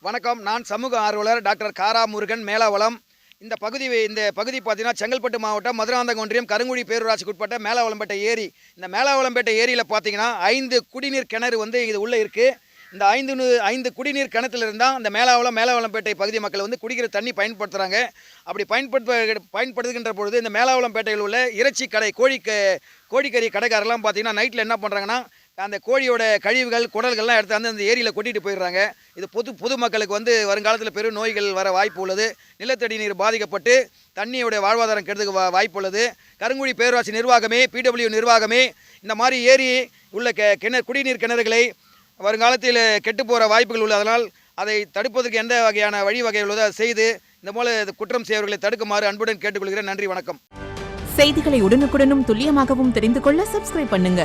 வணக்கம். நான் சமூக ஆர்வலர் டாக்டர் காரா முருகன், மேலாவளம். இந்த பகுதி பார்த்தீங்கன்னா செங்கல்பட்டு மாவட்டம் மதுராந்தகம் ஒன்றியம் கருங்குடி பேரூராட்சிக்கு உட்பட்ட மேலாவளம்பேட்டை ஏரி. இந்த மேலாவளம்பேட்டை ஏரியில் பார்த்தீங்கன்னா 5 குடிநீர் கிணறு இது உள்ளே இருக்குது. இந்த 5 குடிநீர் கிணத்துல இருந்தால் இந்த மேலாவளம்பேட்டை பகுதி மக்கள் குடிக்கிற தண்ணி பயன்படுத்துகிறாங்க. அப்படி பயன்படுத்துகின்ற பொழுது இந்த மேலாவளம்பேட்டையில் உள்ள இறைச்சி கடை கோழிக்கறி கடைக்காரெல்லாம் பார்த்தீங்கன்னா நைட்டில் என்ன பண்ணுறாங்கன்னா, அந்த கோழியோட கழிவுகள் குடல்கள்லாம் எடுத்து அந்த ஏரியில் கொட்டிட்டு போயிடுறாங்க. இது பொதுமக்களுக்கு வருங்காலத்தில் பெரும் நோய்கள் வர வாய்ப்பு உள்ளது. நிலத்தடி நீர் பாதிக்கப்பட்டு தண்ணியோட வாழ்வாதாரம் கெடுறதுக்கு வாய்ப்பு உள்ளது. கருங்குடி பேரூராட்சி நிர்வாகமே, பிடபிள்யூ நிர்வாகமே இந்த மாதிரி ஏரி உள்ள குடிநீர் கிணறுகளை வருங்காலத்தில் கெட்டு போகிற வாய்ப்புகள் உள்ளது. அதனால் அதை தடுப்பதற்கு எந்த வகையான வழிவகை உள்ளதோ அதை செய்து இந்த போல குற்றம் செய்வர்களை தடுக்குமாறு அன்புடன் கேட்டுக்கொள்கிறேன். நன்றி, வணக்கம். செய்திகளை உடனுக்குடனும் துல்லியமாகவும் தெரிந்து கொள்ள சப்ஸ்கிரைப் பண்ணுங்க.